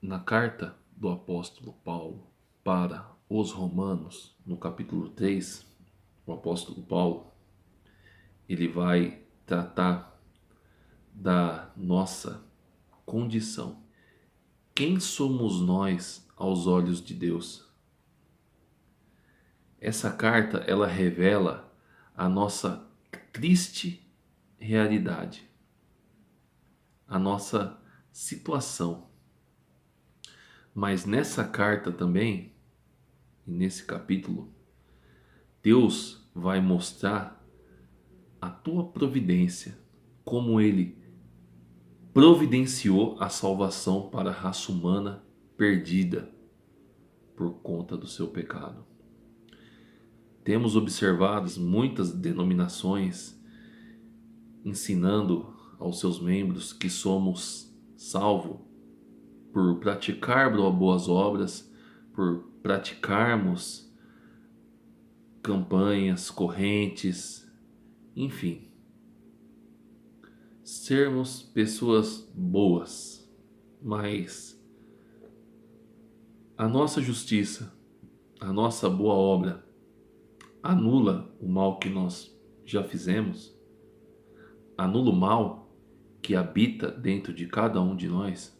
Na carta do apóstolo Paulo para os Romanos, no capítulo 3, o apóstolo Paulo, ele vai tratar da nossa condição. Quem somos nós aos olhos de Deus? Essa carta, ela revela a nossa triste realidade, a nossa situação. Mas nessa carta também, e nesse capítulo, Deus vai mostrar a tua providência, como Ele providenciou a salvação para a raça humana perdida por conta do seu pecado. Temos observado muitas denominações ensinando aos seus membros que somos salvos por praticar boas obras, por praticarmos campanhas, correntes, enfim, sermos pessoas boas. Mas a nossa justiça, a nossa boa obra, anula o mal que nós já fizemos, anula o mal que habita dentro de cada um de nós.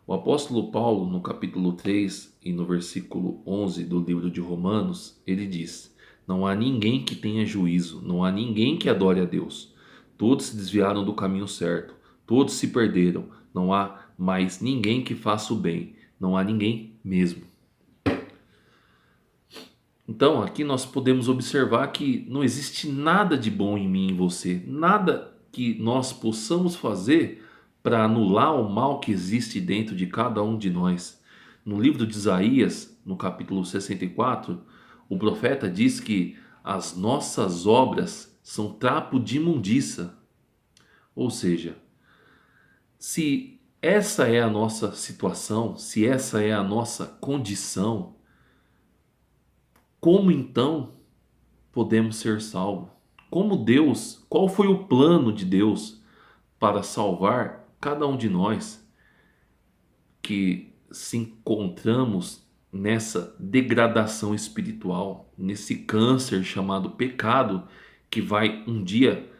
O apóstolo Paulo, no capítulo 3 e no versículo 11 do livro de Romanos, ele diz: não há ninguém que tenha juízo, não há ninguém que adore a Deus. Todos se desviaram do caminho certo, todos se perderam, não há mais ninguém que faça o bem, não há ninguém mesmo. Então, aqui nós podemos observar que não existe nada de bom em mim e em você, nada que nós possamos fazer para anular o mal que existe dentro de cada um de nós. No livro de Isaías, no capítulo 64, o profeta diz que as nossas obras são trapo de imundícia. Ou seja, se essa é a nossa situação, se essa é a nossa condição, como então podemos ser salvos? Como Deus, qual foi o plano de Deus para salvar cada um de nós que se encontramos nessa degradação espiritual, nesse câncer chamado pecado, que vai um dia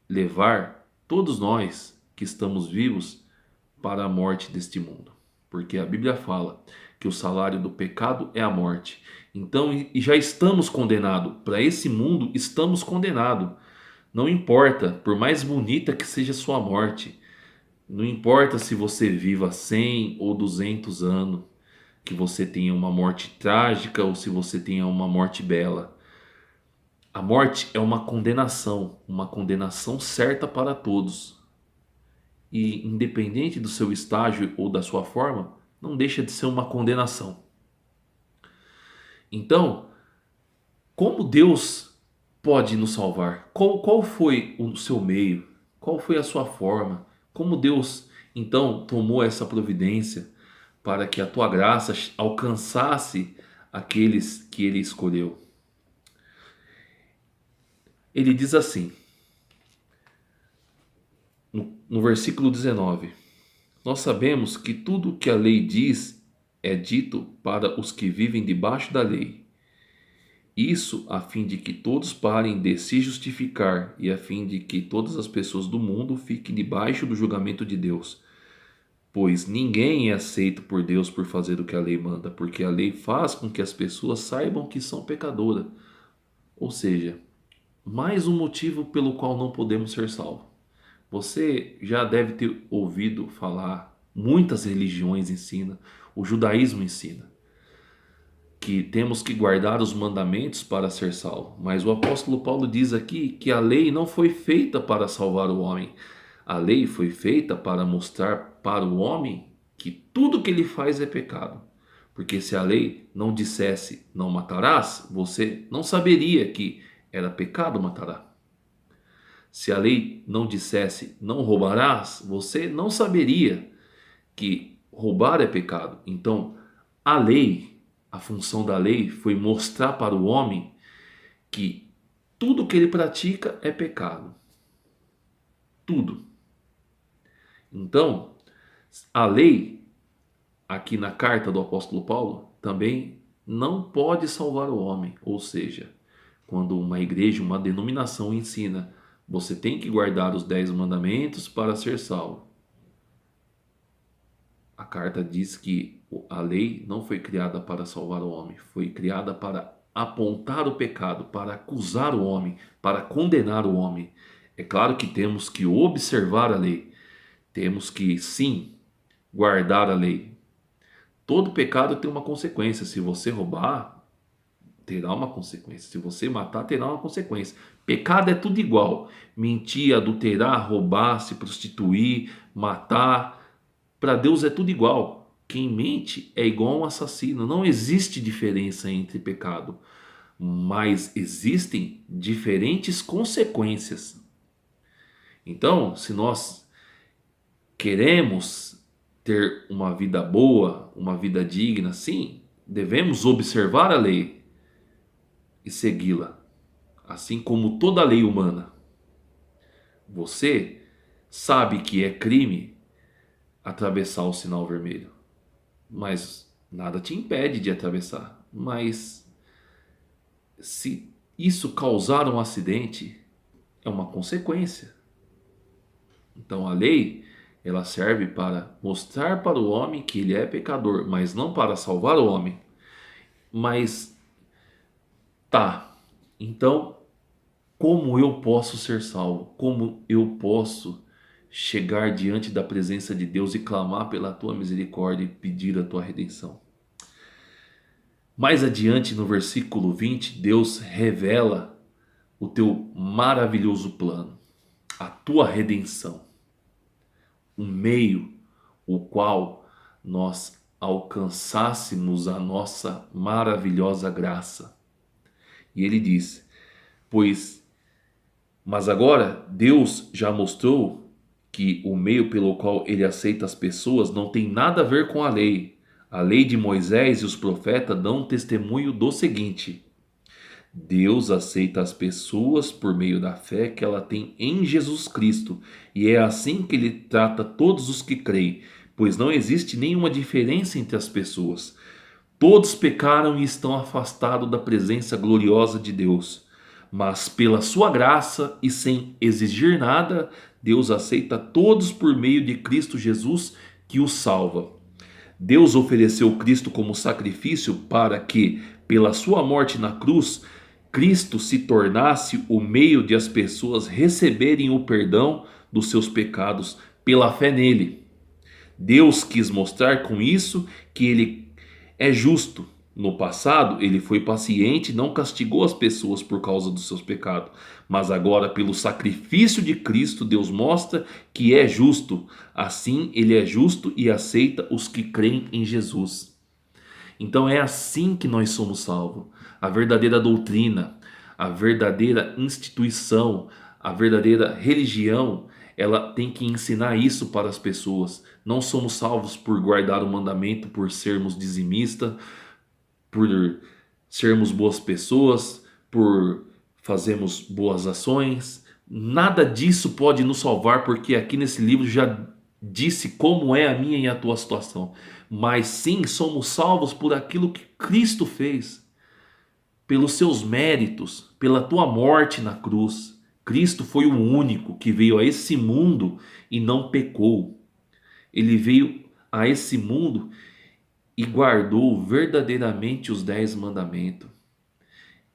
levar todos nós que estamos vivos para a morte deste mundo? Porque a Bíblia fala que o salário do pecado é a morte. Então, e já estamos condenados. Para esse mundo, estamos condenados. Não importa, por mais bonita que seja a sua morte, não importa se você viva 100 ou 200 anos, que você tenha uma morte trágica ou se você tenha uma morte bela. A morte é uma condenação certa para todos. E independente do seu estágio ou da sua forma, não deixa de ser uma condenação. Então, como Deus pode nos salvar? Qual foi o seu meio? Qual foi a sua forma? Como Deus então tomou essa providência para que a tua graça alcançasse aqueles que Ele escolheu? Ele diz assim, no versículo 19: nós sabemos que tudo o que a lei diz é dito para os que vivem debaixo da lei. Isso a fim de que todos parem de se justificar e a fim de que todas as pessoas do mundo fiquem debaixo do julgamento de Deus. Pois ninguém é aceito por Deus por fazer o que a lei manda, porque a lei faz com que as pessoas saibam que são pecadoras. Ou seja, mais um motivo pelo qual não podemos ser salvos. Você já deve ter ouvido falar, muitas religiões ensinam, o judaísmo ensina, que temos que guardar os mandamentos para ser salvo. Mas o apóstolo Paulo diz aqui que a lei não foi feita para salvar o homem. A lei foi feita para mostrar para o homem que tudo que ele faz é pecado. Porque se a lei não dissesse não matarás, você não saberia que era pecado matar. Se a lei não dissesse não roubarás, você não saberia que roubar é pecado. Então, a lei, a função da lei foi mostrar para o homem que tudo que ele pratica é pecado. tudo. Então, a lei, aqui na carta do apóstolo Paulo, também não pode salvar o homem. Ou seja, quando uma igreja, uma denominação ensina, você tem que guardar os 10 mandamentos para ser salvo. A carta diz que a lei não foi criada para salvar o homem, foi criada para apontar o pecado, para acusar o homem, para condenar o homem. É claro que temos que observar a lei, temos que, sim, guardar a lei. Todo pecado tem uma consequência. Se você roubar, terá uma consequência. Se você matar, terá uma consequência. Pecado é tudo igual. Mentir, adulterar, roubar, se prostituir, matar. Para Deus é tudo igual. Quem mente é igual a um assassino. Não existe diferença entre pecado, mas existem diferentes consequências. Então, se nós queremos ter uma vida boa, uma vida digna, sim, devemos observar a lei e segui-la, assim como toda a lei humana. Você sabe que é crime atravessar o sinal vermelho, mas nada te impede de atravessar. Mas se isso causar um acidente, é uma consequência. Então a lei, ela serve para mostrar para o homem que ele é pecador, mas não para salvar o homem. Mas tá, então como eu posso ser salvo? Como eu posso chegar diante da presença de Deus e clamar pela tua misericórdia e pedir a tua redenção? Mais adiante no versículo 20, Deus revela o teu maravilhoso plano, a tua redenção, um meio o qual nós alcançássemos a nossa maravilhosa graça. E ele diz: mas agora Deus já mostrou que o meio pelo qual ele aceita as pessoas não tem nada a ver com a lei. A lei de Moisés e os profetas dão testemunho do seguinte: Deus aceita as pessoas por meio da fé que ela tem em Jesus Cristo, e é assim que ele trata todos os que creem, pois não existe nenhuma diferença entre as pessoas. Todos pecaram e estão afastados da presença gloriosa de Deus. Mas pela sua graça e sem exigir nada, Deus aceita todos por meio de Cristo Jesus, que os salva. Deus ofereceu Cristo como sacrifício para que, pela sua morte na cruz, Cristo se tornasse o meio de as pessoas receberem o perdão dos seus pecados pela fé nele. Deus quis mostrar com isso que ele é justo. No passado, ele foi paciente e não castigou as pessoas por causa dos seus pecados. Mas agora, pelo sacrifício de Cristo, Deus mostra que é justo. Assim, ele é justo e aceita os que creem em Jesus. Então é assim que nós somos salvos. A verdadeira doutrina, a verdadeira instituição, a verdadeira religião, ela tem que ensinar isso para as pessoas. Não somos salvos por guardar o mandamento, por sermos dizimistas, por sermos boas pessoas, por fazermos boas ações. Nada disso pode nos salvar, porque aqui nesse livro já disse como é a minha e a tua situação. Mas sim, somos salvos por aquilo que Cristo fez, pelos seus méritos, pela tua morte na cruz. Cristo foi o único que veio a esse mundo e não pecou. Ele veio a esse mundo e guardou verdadeiramente os 10 mandamentos.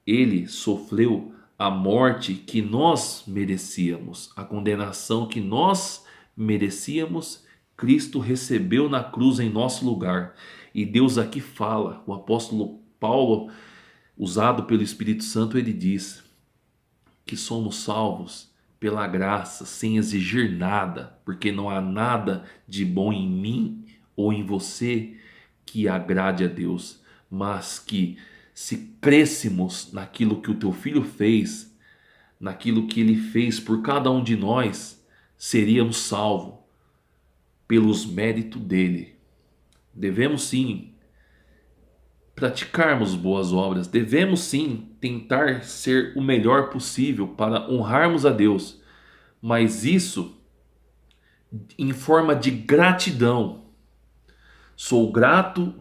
Ele sofreu a morte que nós merecíamos, a condenação que nós merecíamos, Cristo recebeu na cruz em nosso lugar. E Deus aqui fala, o apóstolo Paulo, usado pelo Espírito Santo, ele diz que somos salvos pela graça, sem exigir nada, porque não há nada de bom em mim ou em você que agrade a Deus, mas que se crêssemos naquilo que o teu filho fez, naquilo que ele fez por cada um de nós, seríamos salvos pelos méritos dele. Devemos sim praticarmos boas obras, devemos sim tentar ser o melhor possível para honrarmos a Deus, mas isso em forma de gratidão. Sou grato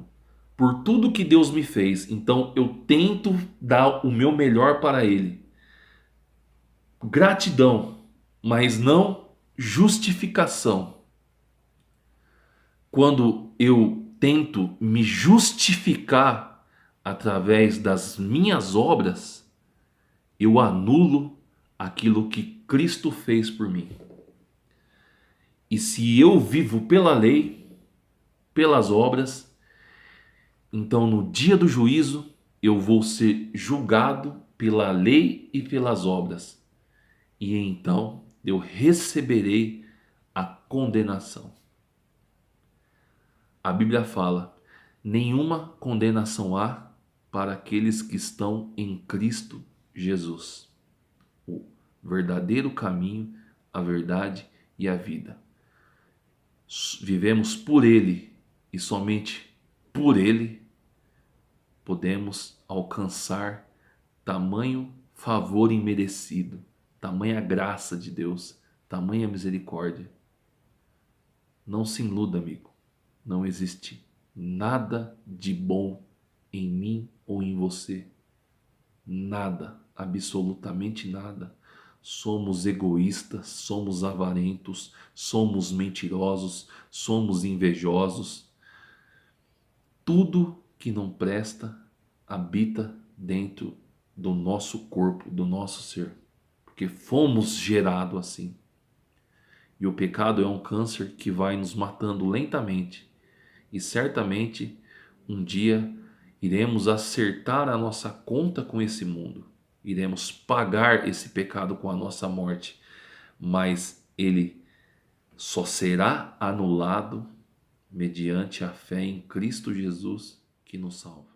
por tudo que Deus me fez, então eu tento dar o meu melhor para Ele. Gratidão, mas não justificação. Quando eu tento me justificar através das minhas obras, eu anulo aquilo que Cristo fez por mim. E se eu vivo pela lei, pelas obras, então no dia do juízo eu vou ser julgado pela lei e pelas obras. E então eu receberei a condenação. A Bíblia fala: nenhuma condenação há para aqueles que estão em Cristo Jesus, o verdadeiro caminho, a verdade e a vida. Vivemos por Ele e somente por Ele podemos alcançar tamanho favor imerecido, tamanha graça de Deus, tamanha misericórdia. Não se iluda, amigo. Não existe nada de bom em mim ou em você. Nada, absolutamente nada. Somos egoístas, somos avarentos, somos mentirosos, somos invejosos. Tudo que não presta habita dentro do nosso corpo, do nosso ser, porque fomos gerados assim. E o pecado é um câncer que vai nos matando lentamente. E certamente um dia iremos acertar a nossa conta com esse mundo. Iremos pagar esse pecado com a nossa morte. Mas ele só será anulado mediante a fé em Cristo Jesus que nos salva.